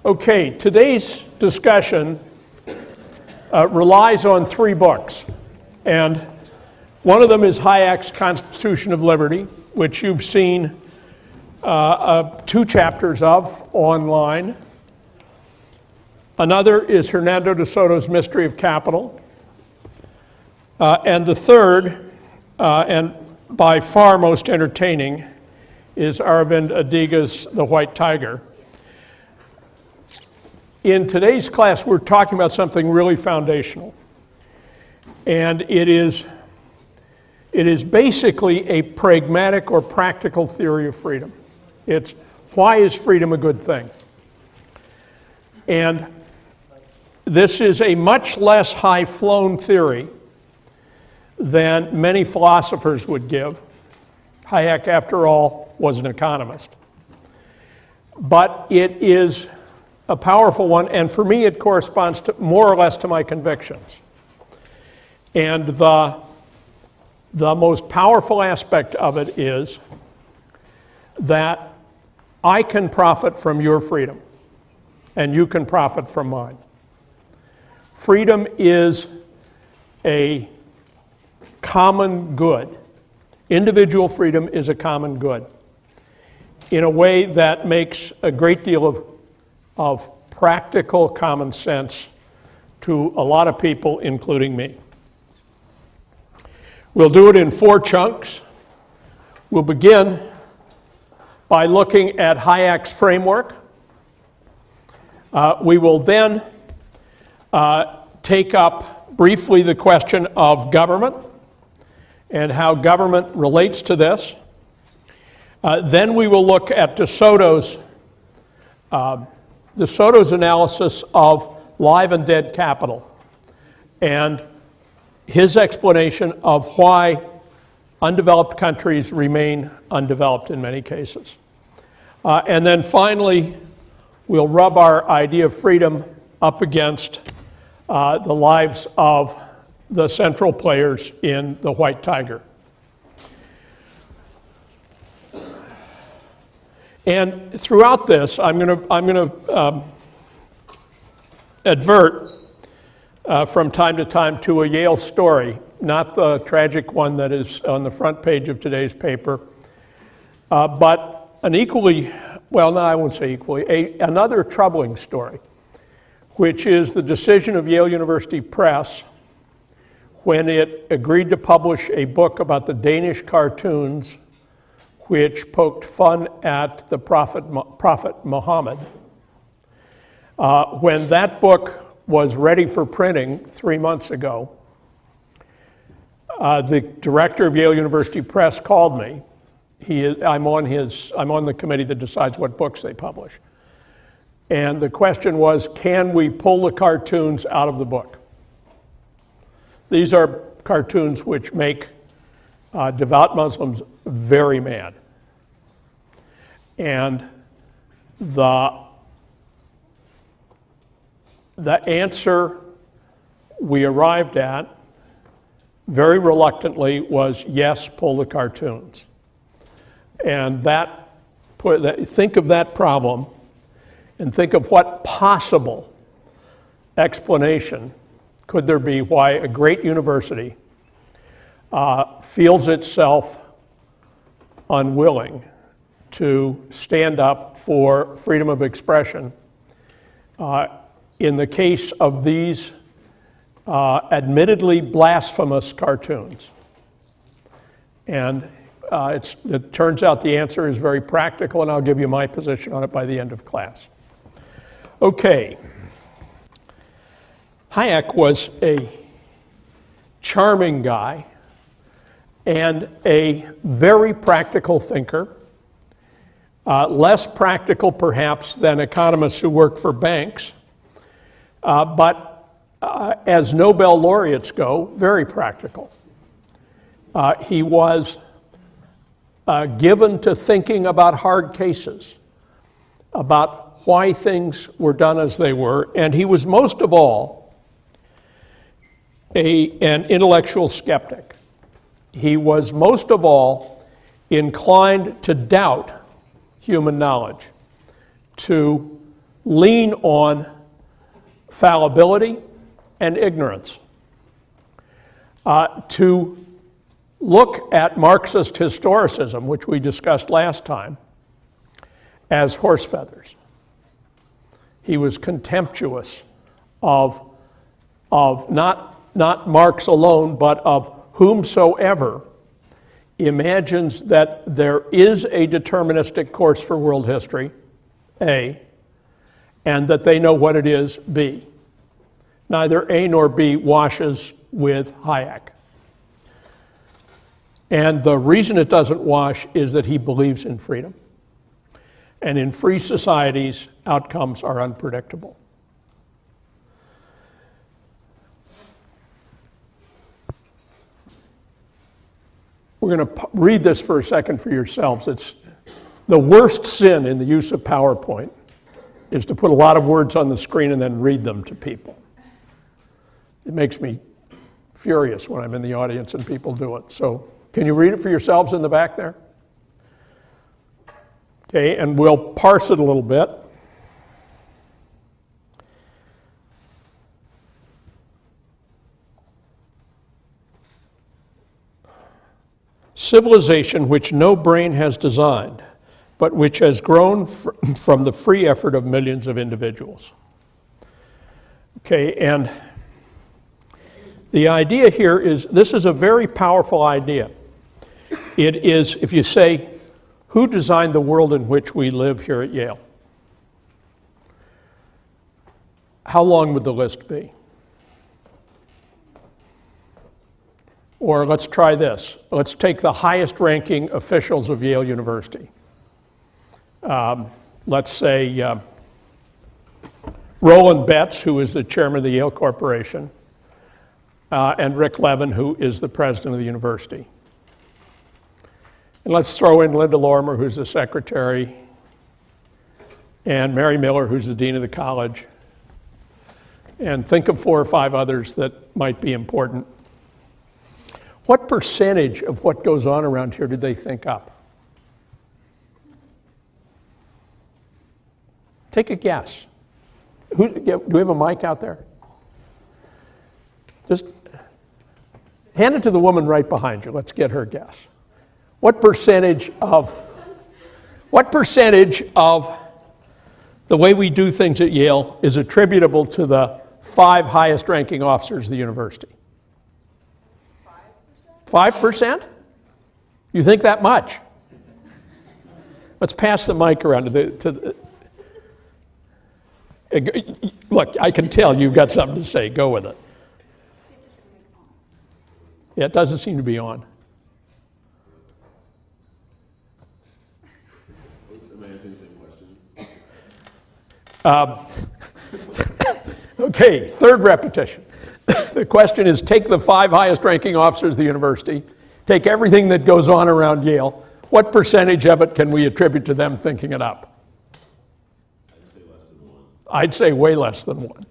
Okay, today's discussion relies on 3 books, and one of them is Hayek's Constitution of Liberty, which you've seen 2 chapters of online. Another is Hernando de Soto's Mystery of Capital, and the third, and by far most entertaining, is Aravind Adiga's The White Tiger. In today's class, we're talking about something really foundational, and it is basically a pragmatic or practical theory of freedom. It's why is freedom a good thing? And this is a much less high-flown theory than many philosophers would give. Hayek, after all, was an economist. But it is a powerful one, and for me it corresponds to more or less to my convictions. And the most powerful aspect of it is that I can profit from your freedom, and you can profit from mine. Freedom is a common good. Individual freedom is a common good in a way that makes a great deal of practical common sense to a lot of people, including me. We'll do it in 4 chunks. We'll begin by looking at Hayek's framework. We will then take up briefly the question of government and how government relates to this. Then we will look at De Soto's analysis of live and dead capital and his explanation of why undeveloped countries remain undeveloped in many cases. And then finally, we'll rub our idea of freedom up against the lives of the central players in The White Tiger. And throughout this, I'm going to advert from time to time to a Yale story, not the tragic one that is on the front page of today's paper, but an equally, well, no, I won't say equally, another troubling story, which is the decision of Yale University Press when it agreed to publish a book about the Danish cartoons which poked fun at the Prophet Muhammad. When that book was ready for printing 3 months ago, the director of Yale University Press called me. I'm on the committee that decides what books they publish. And the question was, can we pull the cartoons out of the book? These are cartoons which make devout Muslims very mad. And the answer we arrived at, very reluctantly, was yes, pull the cartoons. And think of that problem and think of what possible explanation could there be why a great university feels itself unwilling to stand up for freedom of expression in the case of these admittedly blasphemous cartoons. And it turns out the answer is very practical, and I'll give you my position on it by the end of class. Okay. Hayek was a charming guy and a very practical thinker, less practical perhaps than economists who work for banks, but as Nobel laureates go, very practical. He was given to thinking about hard cases, about why things were done as they were, and he was most of all an intellectual skeptic. He was most of all inclined to doubt human knowledge, to lean on fallibility and ignorance. To look at Marxist historicism, which we discussed last time, as horse feathers. He was contemptuous of not Marx alone, but of whomsoever imagines that there is a deterministic course for world history, A, and that they know what it is, B. Neither A nor B washes with Hayek. And the reason it doesn't wash is that he believes in freedom. And in free societies, outcomes are unpredictable. We're going to read this for a second for yourselves. It's the worst sin in the use of PowerPoint is to put a lot of words on the screen and then read them to people. It makes me furious when I'm in the audience and people do it. So can you read it for yourselves in the back there? Okay, and we'll parse it a little bit. Civilization which no brain has designed, but which has grown from the free effort of millions of individuals. Okay, and the idea here is, this is a very powerful idea. It is, if you say, who designed the world in which we live here at Yale? How long would the list be? Or let's try this. Let's take the highest ranking officials of Yale University. Let's say Roland Betts, who is the chairman of the Yale Corporation, and Rick Levin, who is the president of the university. And let's throw in Linda Lorimer, who's the secretary, and Mary Miller, who's the dean of the college. And think of 4 or 5 others that might be important. What percentage of what goes on around here did they think up? Take a guess. Do we have a mic out there? Just hand it to the woman right behind you. Let's get her guess. What percentage of the way we do things at Yale is attributable to the 5 highest ranking officers of the university? 5%? You think that much? Let's pass the mic around look, I can tell you've got something to say. Go with it. Yeah, it doesn't seem to be on. Okay, third repetition. The question is, take the 5 highest ranking officers of the university, take everything that goes on around Yale, what percentage of it can we attribute to them thinking it up? I'd say less than 1. I'd say way less than 1.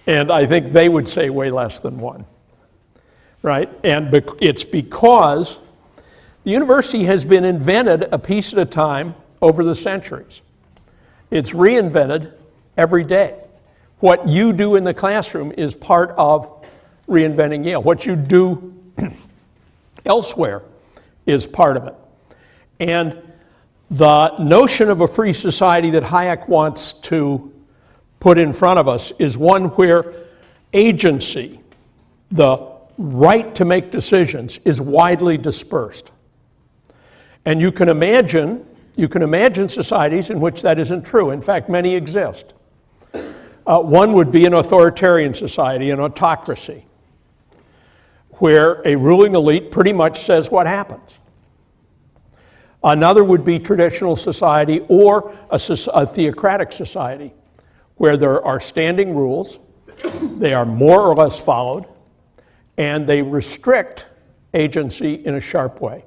And I think they would say way less than 1. Right? And it's because the university has been invented a piece at a time over the centuries. It's reinvented every day. What you do in the classroom is part of reinventing Yale. What you do elsewhere is part of it. And the notion of a free society that Hayek wants to put in front of us is one where agency, the right to make decisions, is widely dispersed. And you can imagine societies in which that isn't true. In fact, many exist. One would be an authoritarian society, an autocracy, where a ruling elite pretty much says what happens. Another would be traditional society or a theocratic society, where there are standing rules, they are more or less followed, and they restrict agency in a sharp way.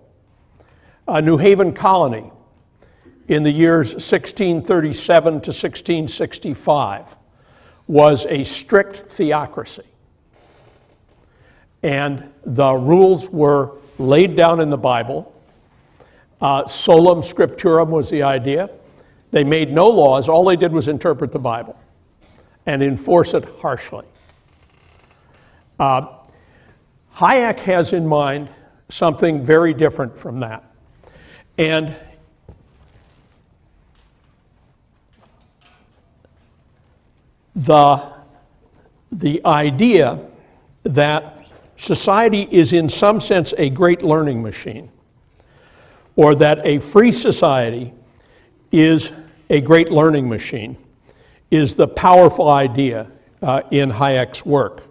New Haven Colony, in the years 1637 to 1665, was a strict theocracy. And the rules were laid down in the Bible. Solum scripturum was the idea. They made no laws. All they did was interpret the Bible and enforce it harshly. Hayek has in mind something very different from that. And the idea that society is in some sense a great learning machine, or that a free society is a great learning machine, is the powerful idea in Hayek's work.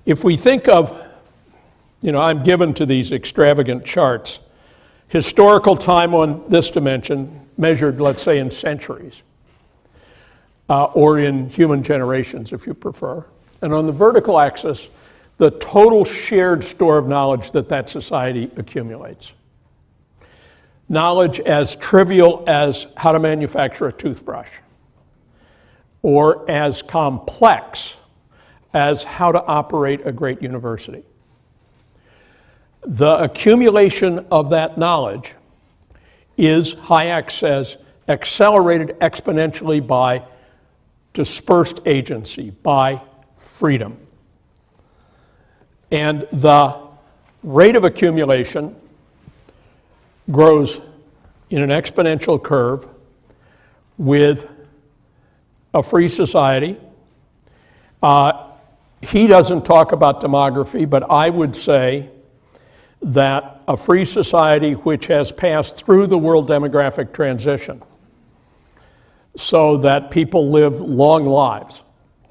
If we think of, I'm given to these extravagant charts, historical time on this dimension measured, let's say, in centuries, or in human generations, if you prefer. And on the vertical axis, the total shared store of knowledge that society accumulates. Knowledge as trivial as how to manufacture a toothbrush, or as complex as how to operate a great university. The accumulation of that knowledge is, Hayek says, accelerated exponentially by dispersed agency, by freedom. And the rate of accumulation grows in an exponential curve with a free society. He doesn't talk about demography, but I would say that a free society which has passed through the world demographic transition, so that people live long lives,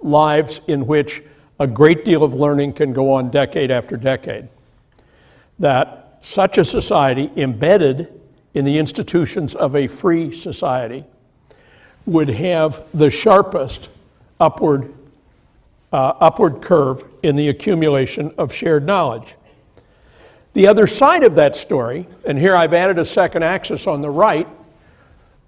lives in which a great deal of learning can go on decade after decade, that such a society embedded in the institutions of a free society would have the sharpest upward curve in the accumulation of shared knowledge. The other side of that story, and here I've added a second axis on the right,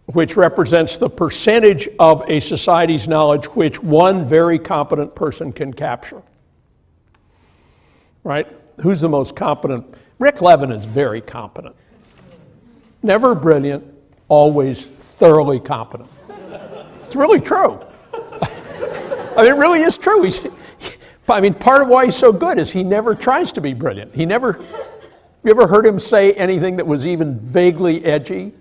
which represents the percentage of a society's knowledge which one very competent person can capture. Right? Who's the most competent? Rick Levin is very competent. Never brilliant, always thoroughly competent. It's really true. I mean, it really is true. Part of why he's so good is he never tries to be brilliant. You ever heard him say anything that was even vaguely edgy?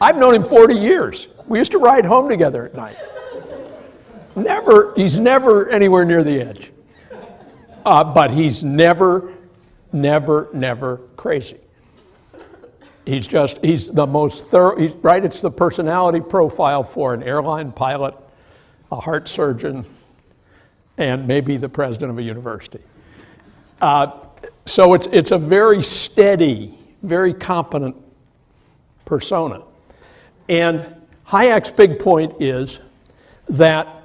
I've known him 40 years. We used to ride home together at night. He's never anywhere near the edge. But he's never crazy. He's the most thorough, right? It's the personality profile for an airline pilot, a heart surgeon, and maybe the president of a university. So it's a very steady, very competent persona. And Hayek's big point is that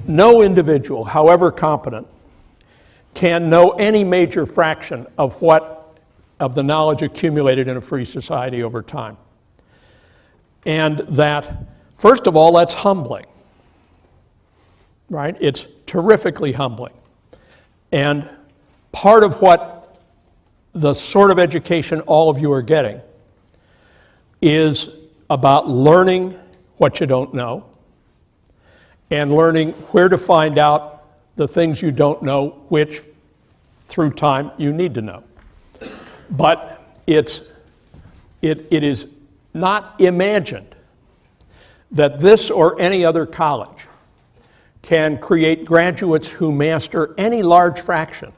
no individual, however competent, can know any major fraction of the knowledge accumulated in a free society over time. And that, first of all, that's humbling. Right? It's terrifically humbling. And part of what the sort of education all of you are getting is about learning what you don't know and learning where to find out the things you don't know, which through time you need to know. But it is not imagined that this or any other college can create graduates who master any large fraction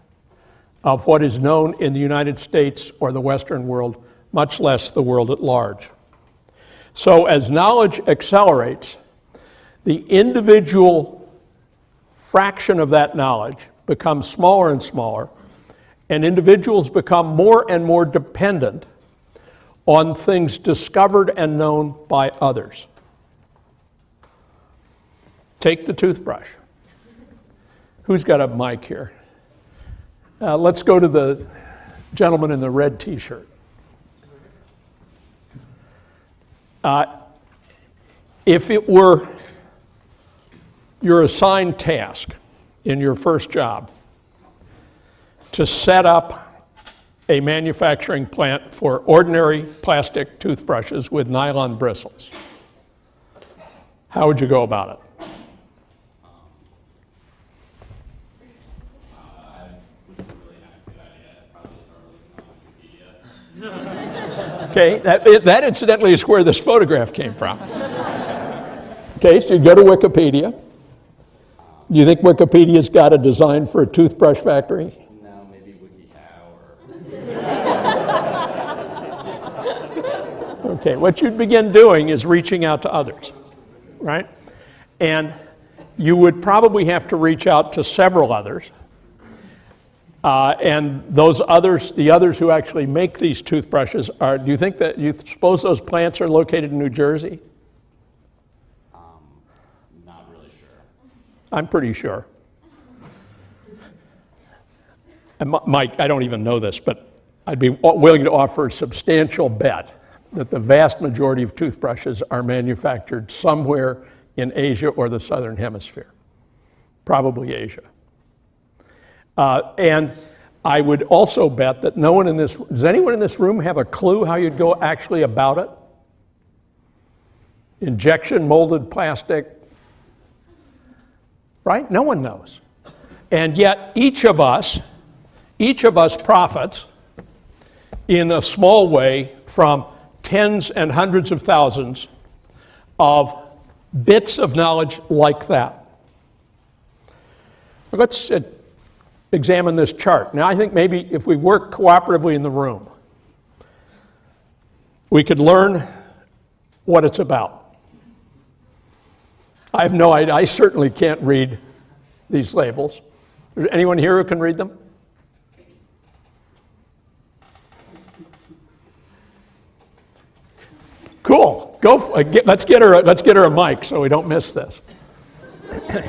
of what is known in the United States or the Western world, much less the world at large. So as knowledge accelerates, the individual fraction of that knowledge becomes smaller and smaller, and individuals become more and more dependent on things discovered and known by others. Take the toothbrush. Who's got a mic here? Let's go to the gentleman in the red t-shirt. If it were your assigned task in your first job to set up a manufacturing plant for ordinary plastic toothbrushes with nylon bristles, how would you go about it? I wouldn't really have a good idea. I'd probably start looking on Wikipedia. Okay, that incidentally is where this photograph came from. Okay, so you go to Wikipedia. Do you think Wikipedia's got a design for a toothbrush factory? No, maybe WikiHow or... Okay, what you'd begin doing is reaching out to others, right? And you would probably have to reach out to several others. And those others, the others who actually make these toothbrushes, do you suppose those plants are located in New Jersey? Not really sure. I'm pretty sure. And Mike, I don't even know this, but I'd be willing to offer a substantial bet that the vast majority of toothbrushes are manufactured somewhere in Asia or the Southern Hemisphere, probably Asia. And I would also bet that does anyone in this room have a clue how you'd go actually about it? Injection molded plastic, right? No one knows. And yet each of us profits in a small way from tens and hundreds of thousands of bits of knowledge like that. Let's examine this chart. Now, I think maybe if we work cooperatively in the room, we could learn what it's about. I have no idea. I certainly can't read these labels. Is there anyone here who can read them? Cool. Let's get her a mic so we don't miss this. So the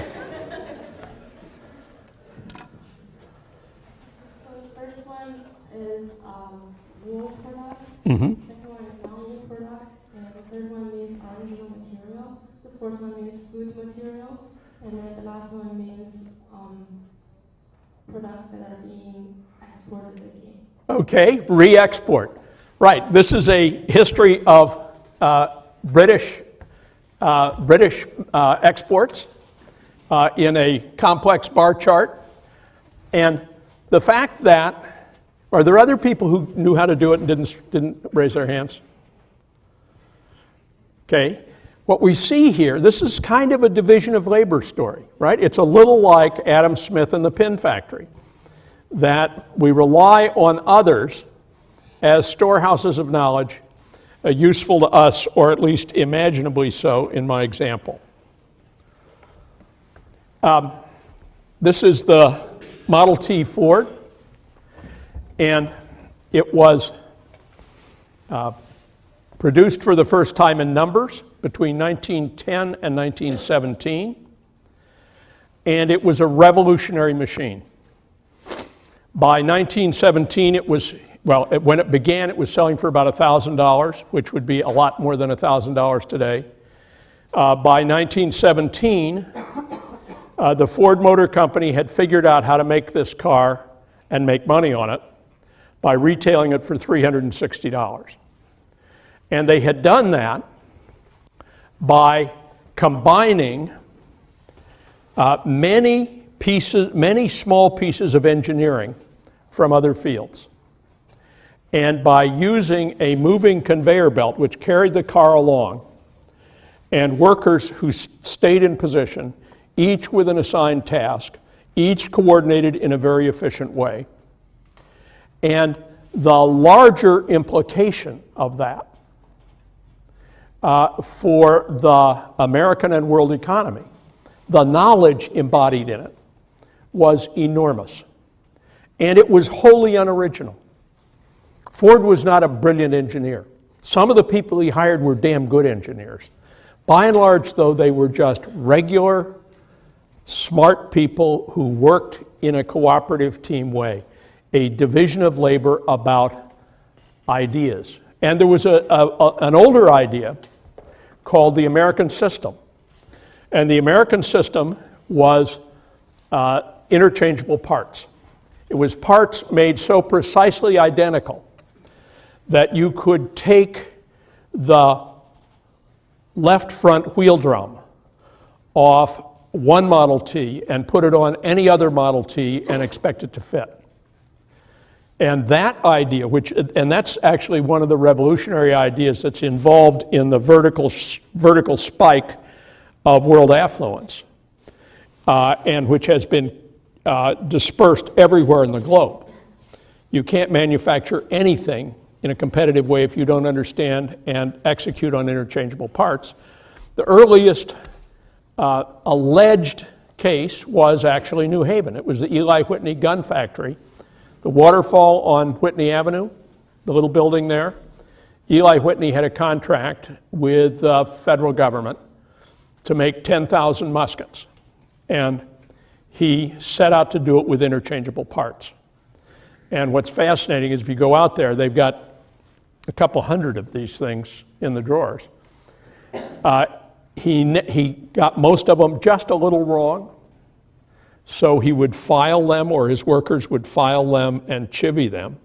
first one is wool product. Mm-hmm. Second one is non-wool product. And the third one means original material. The fourth one means food material. And then the last one means products that are being exported again. Okay, re-export. Right, this is a history of British exports in a complex bar chart. And the fact that, are there other people who knew how to do it and didn't raise their hands? Okay, what we see here, this is kind of a division of labor story, right? It's a little like Adam Smith and the pin factory, that we rely on others as storehouses of knowledge, useful to us, or at least imaginably so in my example. This is the Model T Ford, and it was produced for the first time in numbers between 1910 and 1917, and it was a revolutionary machine. By 1917, when it began, it was selling for about $1,000, which would be a lot more than $1,000 today. By 1917, the Ford Motor Company had figured out how to make this car and make money on it by retailing it for $360. And they had done that by combining many small pieces of engineering from other fields, and by using a moving conveyor belt which carried the car along, and workers who stayed in position, each with an assigned task, each coordinated in a very efficient way. And the larger implication of that for the American and world economy, the knowledge embodied in it, was enormous. And it was wholly unoriginal. Ford was not a brilliant engineer. Some of the people he hired were damn good engineers. By and large, though, they were just regular, smart people who worked in a cooperative team way, a division of labor about ideas. And there was an older idea called the American system. And the American system was interchangeable parts. It was parts made so precisely identical that you could take the left front wheel drum off one Model T and put it on any other Model T and expect it to fit. And that idea, and that's actually one of the revolutionary ideas that's involved in the vertical spike of world affluence, and which has been dispersed everywhere in the globe. You can't manufacture anything in a competitive way if you don't understand and execute on interchangeable parts. The earliest alleged case was actually New Haven. It was the Eli Whitney gun factory. The waterfall on Whitney Avenue, the little building there. Eli Whitney had a contract with the federal government to make 10,000 muskets. And he set out to do it with interchangeable parts. And what's fascinating is if you go out there, they've got a couple hundred of these things in the drawers. He got most of them just a little wrong. So he would file them, or his workers would file them and chivvy them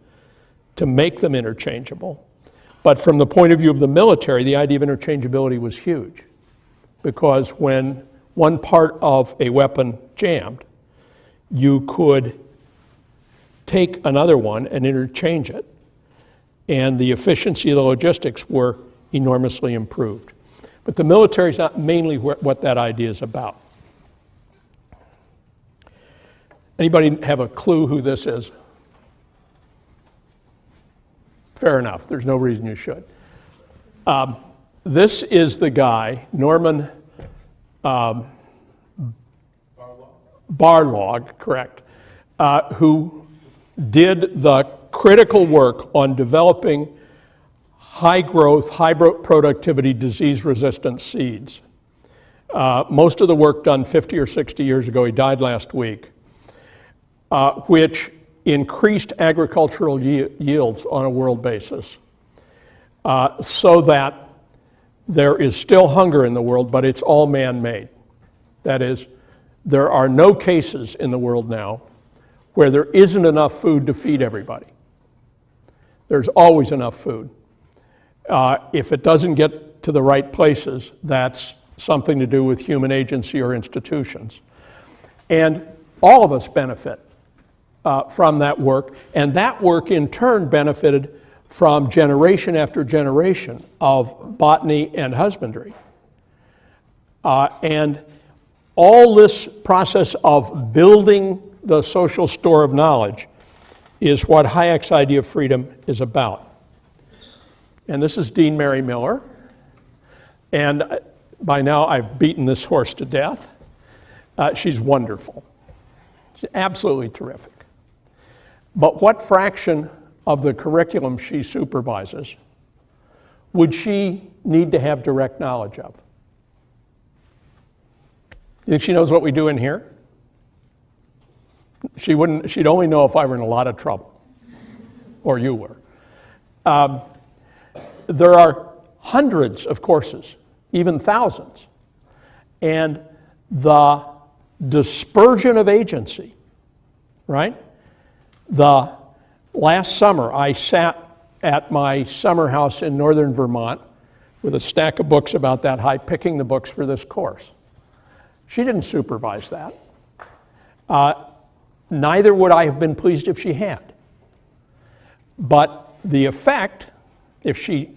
to make them interchangeable. But from the point of view of the military, the idea of interchangeability was huge, because when one part of a weapon jammed, you could take another one and interchange it, and the efficiency of the logistics were enormously improved. But the military is not mainly what that idea is about. Anybody have a clue who this is? Fair enough. There's no reason you should. This is the guy, Norman Barlog, correct, who did the critical work on developing high growth, high productivity, disease-resistant seeds. Most of the work done 50 or 60 years ago, he died last week, which increased agricultural yields on a world basis, so that there is still hunger in the world, but it's all man-made. That is, there are no cases in the world now where there isn't enough food to feed everybody. There's always enough food. If it doesn't get to the right places, that's something to do with human agency or institutions. And all of us benefit from that work, and that work in turn benefited from generation after generation of botany and husbandry. And all this process of building the social store of knowledge is what Hayek's idea of freedom is about. And this is Dean Mary Miller. And by now I've beaten this horse to death. She's wonderful. She's absolutely terrific. But what fraction of the curriculum she supervises would she need to have direct knowledge of? You think she knows what we do in here? She'd only know if I were in a lot of trouble, or you were. There are hundreds of courses, even thousands, and the dispersion of agency, right? The last summer, I sat at my summer house in northern Vermont with a stack of books about that high, picking the books for this course. She didn't supervise that. Neither would I have been pleased if she had. But the effect, if she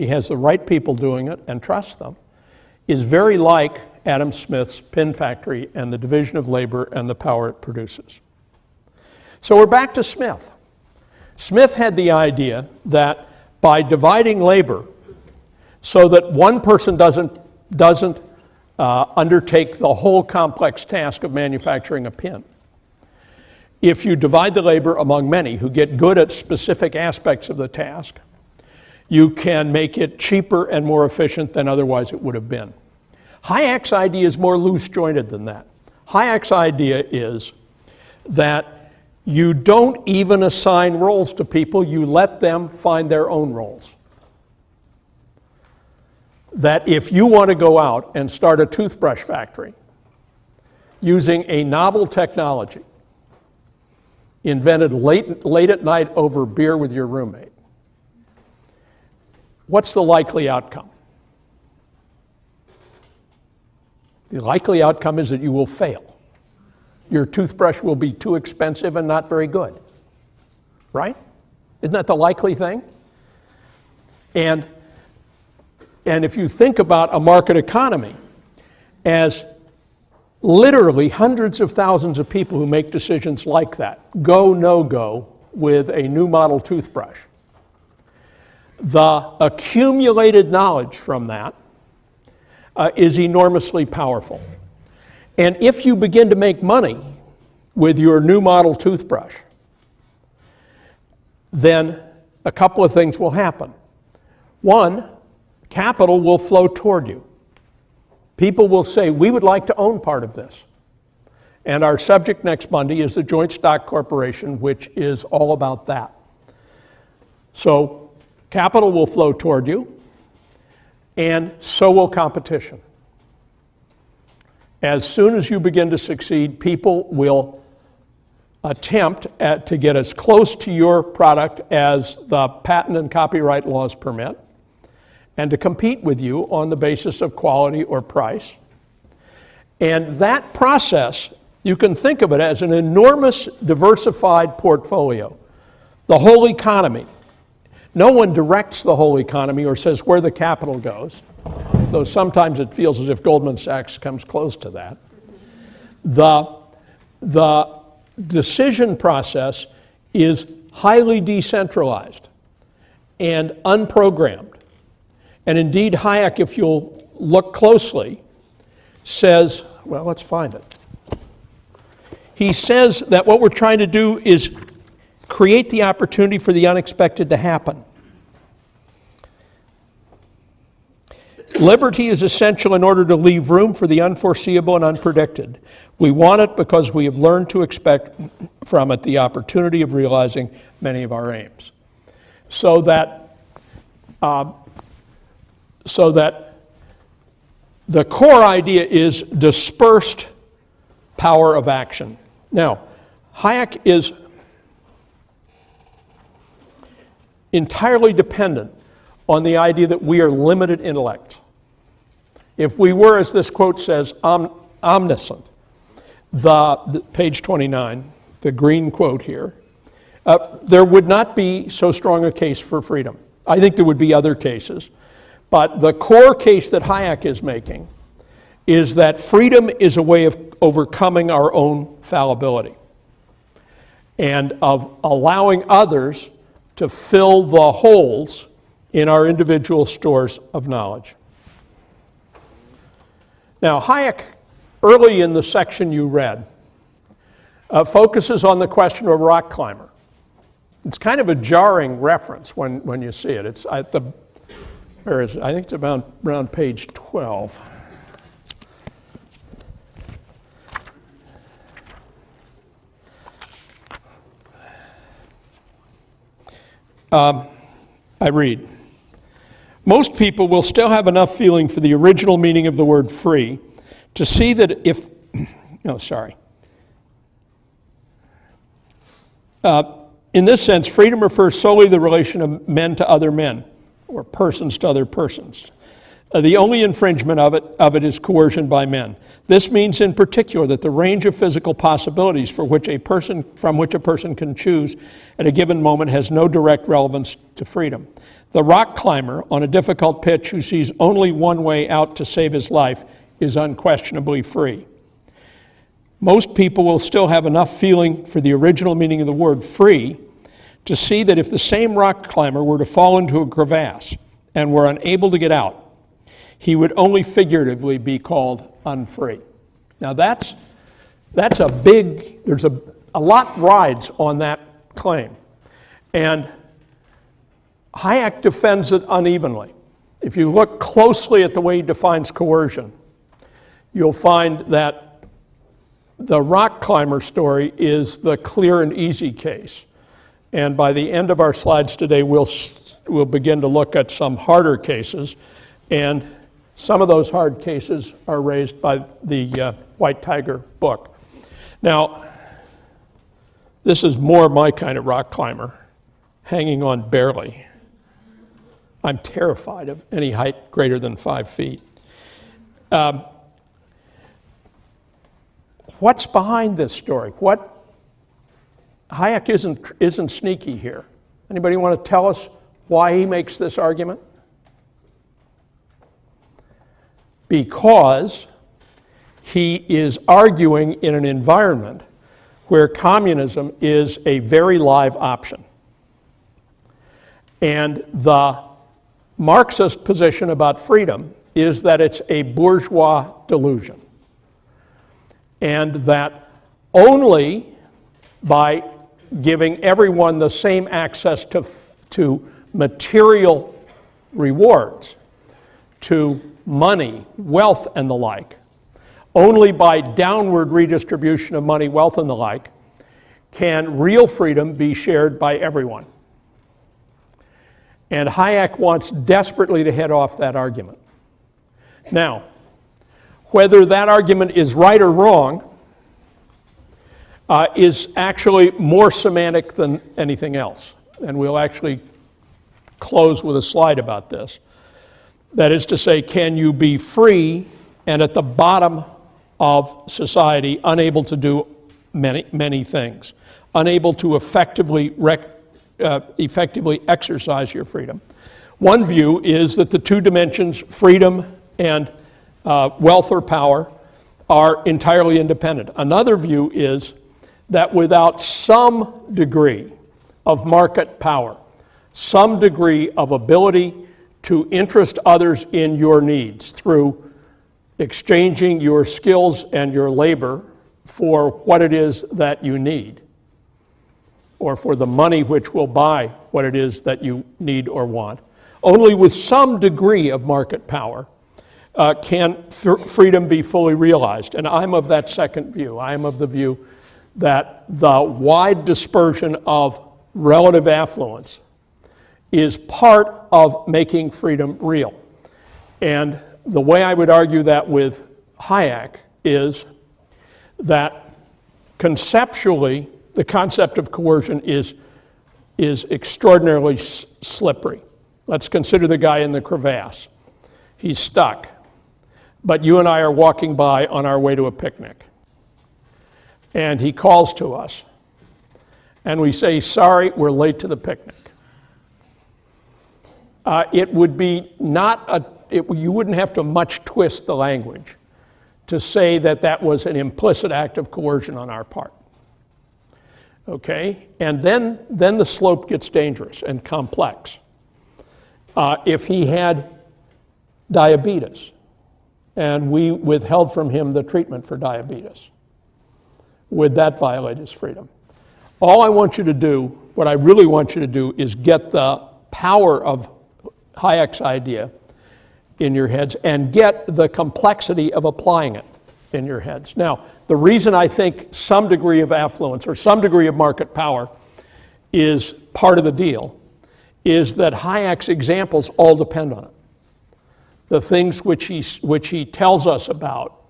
has the right people doing it and trusts them, is very like Adam Smith's pin factory and the division of labor and the power it produces. So we're back to Smith. Smith had the idea that by dividing labor so that one person doesn't undertake the whole complex task of manufacturing a pin. If you divide the labor among many who get good at specific aspects of the task, you can make it cheaper and more efficient than otherwise it would have been. Hayek's idea is more loose-jointed than that. Hayek's idea is that you don't even assign roles to people, you let them find their own roles. That if you want to go out and start a toothbrush factory using a novel technology, invented late at night over beer with your roommate, what's the likely outcome? The likely outcome is that you will fail. Your toothbrush will be too expensive and not very good, right? Isn't that the likely thing? And if you think about a market economy as literally hundreds of thousands of people who make decisions like that, go, no go, with a new model toothbrush, the accumulated knowledge from that is enormously powerful. And if you begin to make money with your new model toothbrush, then a couple of things will happen. One, capital will flow toward you. People will say, we would like to own part of this. And our subject next Monday is the Joint Stock Corporation, which is all about that. So capital will flow toward you, and so will competition. As soon as you begin to succeed, people will attempt to get as close to your product as the patent and copyright laws permit, and to compete with you on the basis of quality or price. And that process, you can think of it as an enormous diversified portfolio. The whole economy. No one directs the whole economy or says where the capital goes, though sometimes it feels as if Goldman Sachs comes close to that. The decision process is highly decentralized and unprogrammed. And indeed, Hayek, if you'll look closely, says, well, let's find it. He says that what we're trying to do is create the opportunity for the unexpected to happen. Liberty is essential in order to leave room for the unforeseeable and unpredicted. We want it because we have learned to expect from it the opportunity of realizing many of our aims. So that the core idea is dispersed power of action. Now, Hayek is entirely dependent on the idea that we are limited intellects. If we were, as this quote says, omniscient, the page 29, the green quote here, there would not be so strong a case for freedom. I think there would be other cases. But the core case that Hayek is making is that freedom is a way of overcoming our own fallibility and of allowing others to fill the holes in our individual stores of knowledge. Now, Hayek, early in the section you read, focuses on the question of a rock climber. It's kind of a jarring reference when you see it. It's at the, where is it? I think it's around page 12. I read, most people will still have enough feeling for the original meaning of the word free to see that if, in this sense, freedom refers solely to the relation of men to other men, or persons to other persons. The only infringement of it is coercion by men. This means in particular that the range of physical possibilities from which a person can choose at a given moment has no direct relevance to freedom. The rock climber on a difficult pitch who sees only one way out to save his life is unquestionably free. Most people will still have enough feeling for the original meaning of the word free to see that if the same rock climber were to fall into a crevasse and were unable to get out, he would only figuratively be called unfree. Now that's a big, there's a lot rides on that claim. And Hayek defends it unevenly. If you look closely at the way he defines coercion, you'll find that the rock climber story is the clear and easy case. And by the end of our slides today, we'll begin to look at some harder cases. And some of those hard cases are raised by the White Tiger book. Now, This is more my kind of rock climber, hanging on barely. I'm terrified of any height greater than 5 feet. What's behind this story? Hayek isn't sneaky here. Anybody want to tell us why he makes this argument? Because he is arguing in an environment where communism is a very live option. And the Marxist position about freedom is that it's a bourgeois delusion. And that only by giving everyone the same access to material rewards, to money, wealth, and the like, only by downward redistribution of money, wealth, and the like, can real freedom be shared by everyone. And Hayek wants desperately to head off that argument. Now, whether that argument is right or wrong is actually more semantic than anything else. And we'll actually close with a slide about this. That is to say, can you be free and at the bottom of society unable to do many things, unable to effectively exercise your freedom? One view is that the two dimensions, freedom and wealth or power, are entirely independent. Another view is that without some degree of market power, some degree of ability to interest others in your needs through exchanging your skills and your labor for what it is that you need, or for the money which will buy what it is that you need or want, only with some degree of market power can freedom be fully realized. And I'm of that second view. I am of the view that the wide dispersion of relative affluence is part of making freedom real. And the way I would argue that with Hayek is that conceptually, the concept of coercion is extraordinarily slippery. Let's consider the guy in the crevasse. He's stuck, but you and I are walking by on our way to a picnic. And he calls to us, and we say, sorry, we're late to the picnic. It would be you wouldn't have to much twist the language to say that that was an implicit act of coercion on our part. Okay? And then the slope gets dangerous and complex. If he had diabetes, and we withheld from him the treatment for diabetes, would that violate his freedom? All I want you to do, what I really want you to do, is get the power of Hayek's idea in your heads and get the complexity of applying it in your heads. Now, the reason I think some degree of affluence or some degree of market power is part of the deal is that Hayek's examples all depend on it. The things which he tells us about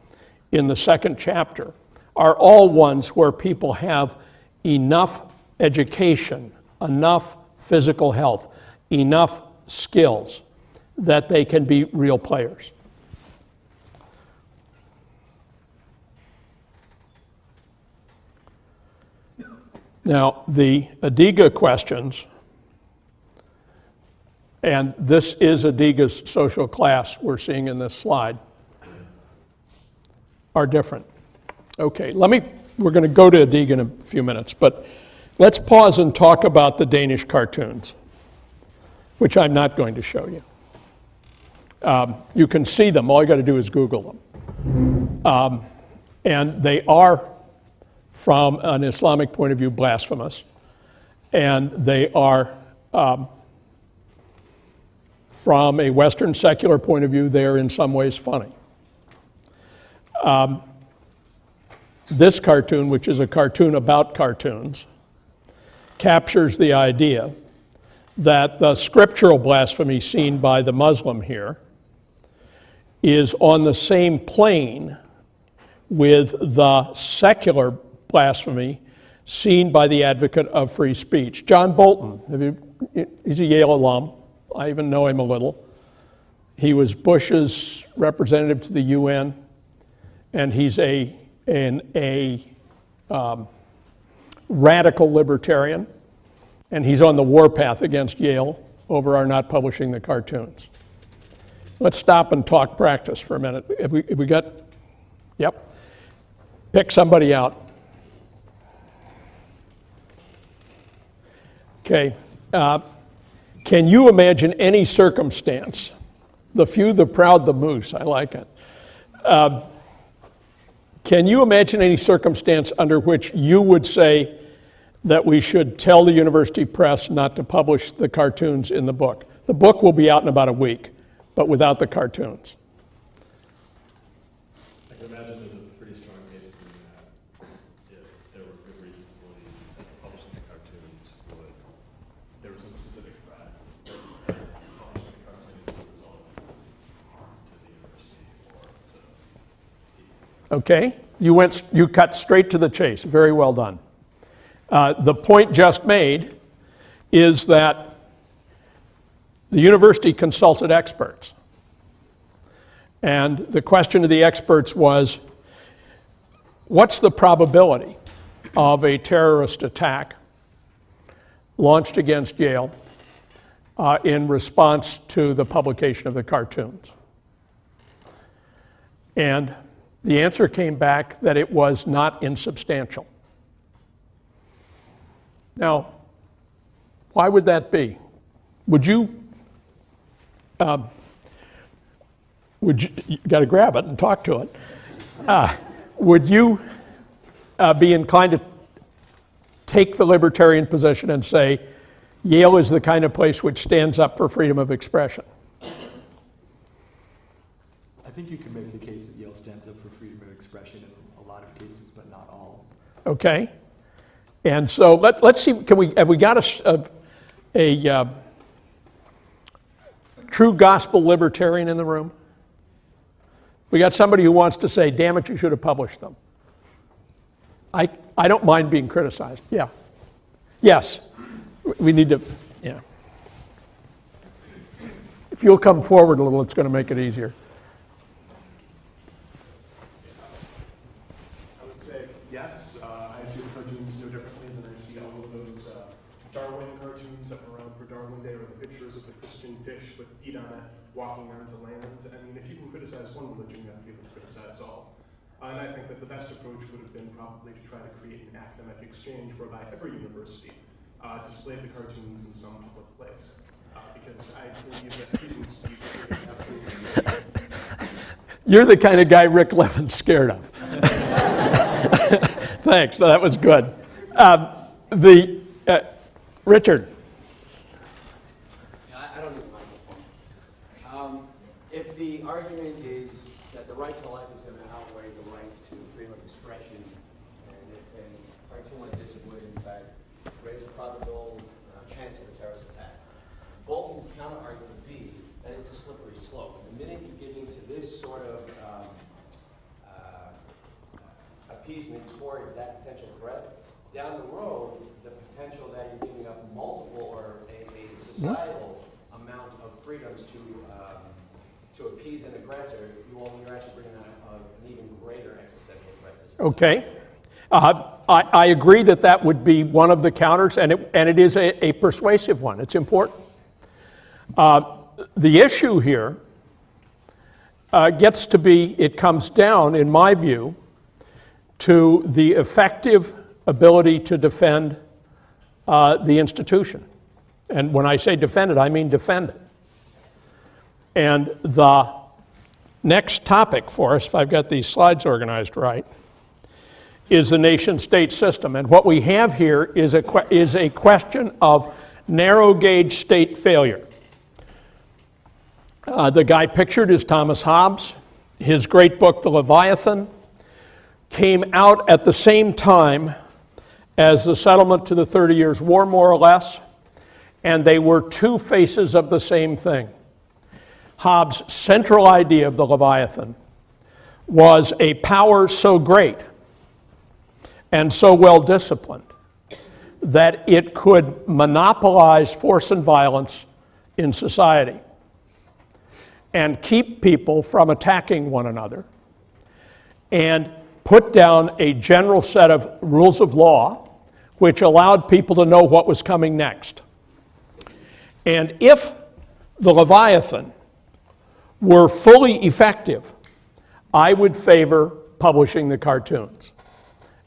in the second chapter are all ones where people have enough education, enough physical health, enough skills that they can be real players. Now, the Adiga questions, and this is Adiga's social class we're seeing in this slide, are different. Okay, we're going to go to Adiga in a few minutes, but let's pause and talk about the Danish cartoons, which I'm not going to show you. You can see them, all you got to do is Google them. And they are, from an Islamic point of view, blasphemous. And they are, from a Western secular point of view, they are in some ways funny. This cartoon, which is a cartoon about cartoons, captures the idea that the scriptural blasphemy seen by the Muslim here is on the same plane with the secular blasphemy seen by the advocate of free speech. John Bolton, he's a Yale alum. I even know him a little. He was Bush's representative to the UN, and he's a radical libertarian, and he's on the warpath against Yale over our not publishing the cartoons. Let's stop and talk practice for a minute. Have we got, yep. Pick somebody out. Okay. Can you imagine any circumstance, the few, the proud, the moose, I like it. Can you imagine any circumstance under which you would say that we should tell the university press not to publish the cartoons in the book? The book will be out in about a week, but without the cartoons. I can imagine there's a pretty strong case for doing that if there were good reasons to believe that publishing the cartoons would, there was some specific threat that publishing the cartoons would result to the university or to people. Okay, you cut straight to the chase. Very well done. The point just made is that the university consulted experts. And the question to the experts was, what's the probability of a terrorist attack launched against Yale in response to the publication of the cartoons? And the answer came back that it was not insubstantial. Now, why would that be? Would you got to grab it and talk to it. Would you be inclined to take the libertarian position and say, Yale is the kind of place which stands up for freedom of expression? I think you can make the case that Yale stands up for freedom of expression in a lot of cases, but not all. Okay. And so let's see, have we got a true gospel libertarian in the room? We got somebody who wants to say, damn it, you should have published them. I don't mind being criticized. Yeah. Yes. We need to, yeah. If you'll come forward a little, it's going to make it easier. I would say yes. I see the cartoons no differently than I see all of those Darwin cartoons that were around for Darwin Day, or the pictures of the Christian fish with feet on it walking onto land. I mean, if you can criticize one religion, you have to be able to criticize all. And I think that the best approach would have been probably to try to create an academic exchange whereby every university displayed the cartoons in some public place. Because I believe that freedom of speech is absolutely. You're the kind of guy Rick Levin's scared of. Thanks, that was good. Richard. I don't need a microphone. If the argument is that the right to life is going to outweigh the right to freedom of expression, and if a cartoon like this would in fact raise a probable chance of a terrorist attack, Bolton's counter-argument would be that it's a slippery slope. The minute you get into this sort of appeasement towards that potential threat, down the road, the potential that you're giving up multiple or a societal amount of freedoms to appease an aggressor, you're actually bringing an even greater existential threat to society. Okay. I agree that would be one of the counters, and it is a persuasive one. It's important. The issue here gets to be, it comes down, in my view, to the effective ability to defend the institution. And when I say defend it, I mean defend it. And the next topic for us, if I've got these slides organized right, is the nation-state system. And what we have here is a question of narrow-gauge state failure. The guy pictured is Thomas Hobbes. His great book, The Leviathan, came out at the same time as the settlement to the 30 Years' War, more or less, and they were two faces of the same thing. Hobbes' central idea of the Leviathan was a power so great and so well disciplined that it could monopolize force and violence in society and keep people from attacking one another, and put down a general set of rules of law which allowed people to know what was coming next. And if the Leviathan were fully effective, I would favor publishing the cartoons.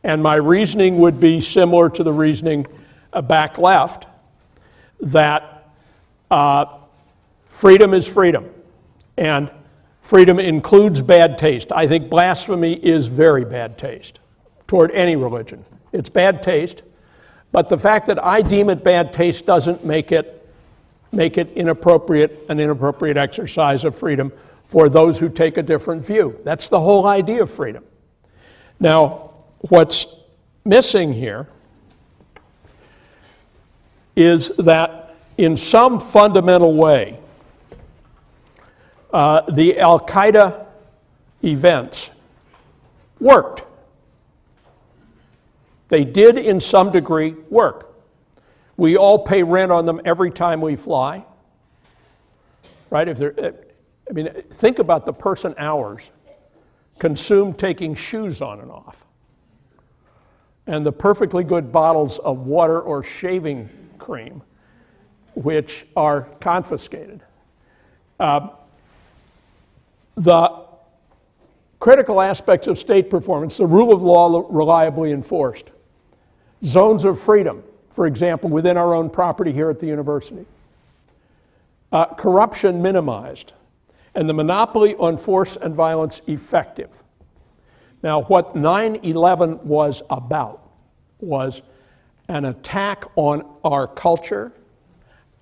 And my reasoning would be similar to the reasoning back left, that freedom is freedom. And freedom includes bad taste. I think blasphemy is very bad taste toward any religion. It's bad taste, but the fact that I deem it bad taste doesn't make it inappropriate, an inappropriate exercise of freedom for those who take a different view. That's the whole idea of freedom. Now, what's missing here is that in some fundamental way, the Al-Qaeda events worked. They did, in some degree, work. We all pay rent on them every time we fly, right? Think about the person hours consumed taking shoes on and off, and the perfectly good bottles of water or shaving cream, which are confiscated. The critical aspects of state performance, the rule of law reliably enforced, zones of freedom, for example, within our own property here at the university, corruption minimized, and the monopoly on force and violence effective. Now, what 9/11 was about was an attack on our culture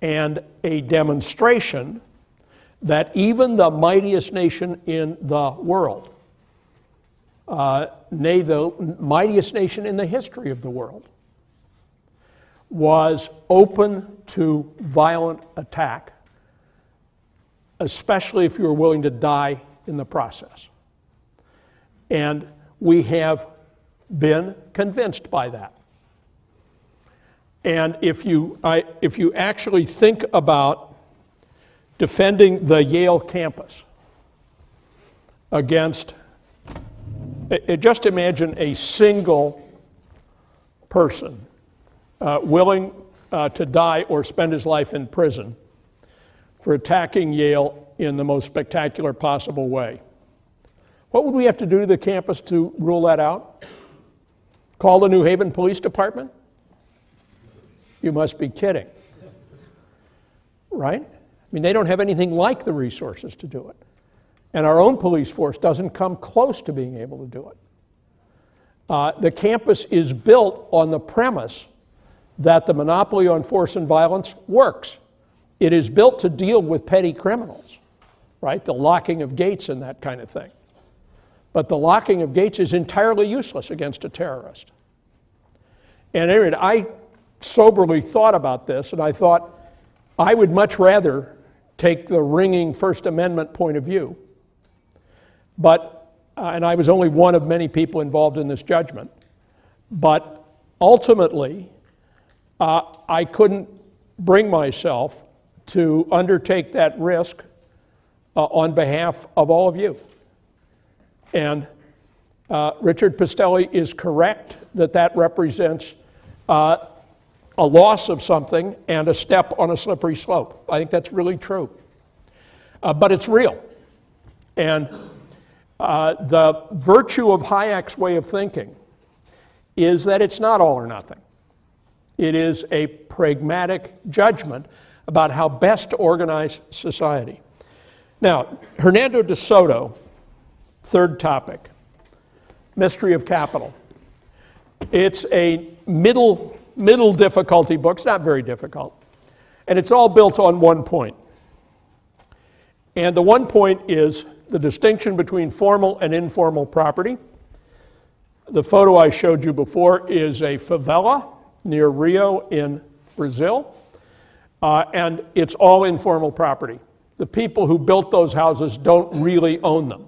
and a demonstration that even the mightiest nation in the world, nay, the mightiest nation in the history of the world, was open to violent attack, especially if you were willing to die in the process. And we have been convinced by that. And if you actually think about defending the Yale campus against, just imagine a single person willing to die or spend his life in prison for attacking Yale in the most spectacular possible way. What would we have to do to the campus to rule that out? Call the New Haven Police Department? You must be kidding. Right? I mean, they don't have anything like the resources to do it. And our own police force doesn't come close to being able to do it. The campus is built on the premise that the monopoly on force and violence works. It is built to deal with petty criminals, right? The locking of gates and that kind of thing. But the locking of gates is entirely useless against a terrorist. And anyway, I soberly thought about this, and I thought I would much rather take the ringing First Amendment point of view. But, and I was only one of many people involved in this judgment, but ultimately, I couldn't bring myself to undertake that risk on behalf of all of you. And Richard Pistelli is correct that represents a loss of something and a step on a slippery slope. I think that's really true. But it's real. And the virtue of Hayek's way of thinking is that it's not all or nothing. It is a pragmatic judgment about how best to organize society. Now, Hernando de Soto, third topic, Mystery of Capital. It's a middle difficulty book. It's not very difficult. And it's all built on one point. And the one point is the distinction between formal and informal property. The photo I showed you before is a favela near Rio in Brazil. And it's all informal property. The people who built those houses don't really own them.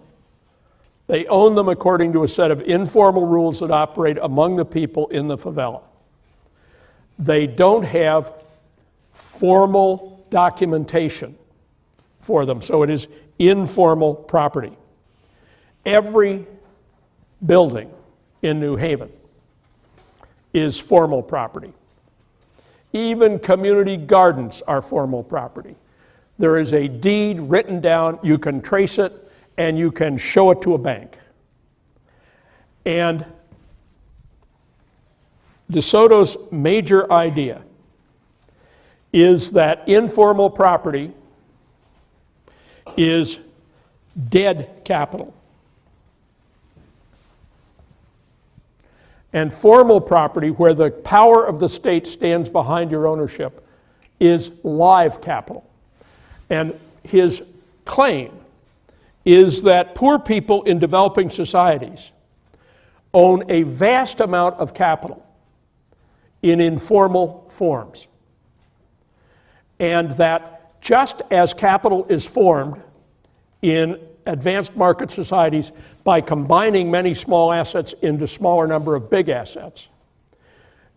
They own them according to a set of informal rules that operate among the people in the favela. They don't have formal documentation for them, so it is informal property. Every building in New Haven is formal property. Even community gardens are formal property. There is a deed written down, you can trace it, and you can show it to a bank. And DeSoto's major idea is that informal property is dead capital. And formal property, where the power of the state stands behind your ownership, is live capital. And his claim is that poor people in developing societies own a vast amount of capital in informal forms. And that just as capital is formed in advanced market societies by combining many small assets into smaller number of big assets,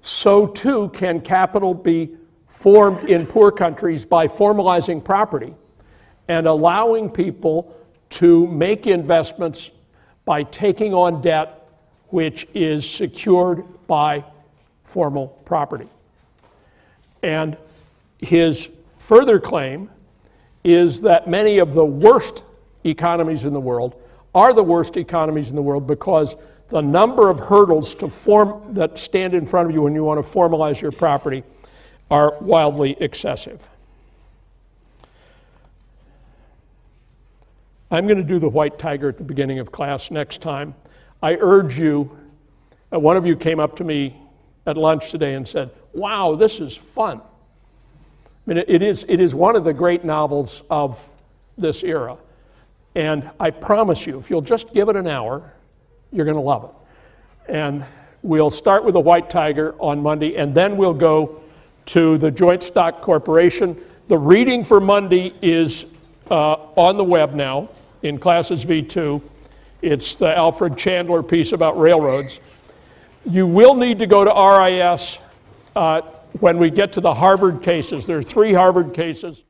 so too can capital be formed in poor countries by formalizing property and allowing people to make investments by taking on debt which is secured by formal property. And his further claim is that many of the worst economies in the world are the worst economies in the world because the number of hurdles that stand in front of you when you want to formalize your property are wildly excessive. I'm going to do the white tiger at the beginning of class next time. I urge you, one of you came up to me at lunch today and said, "Wow, this is fun." I mean, it is one of the great novels of this era. And I promise you, if you'll just give it an hour, you're going to love it. And we'll start with the white tiger on Monday, and then we'll go to the Joint Stock Corporation. The reading for Monday is on the web now in Classes V2. It's the Alfred Chandler piece about railroads. You will need to go to RIS when we get to the Harvard cases. There are 3 Harvard cases.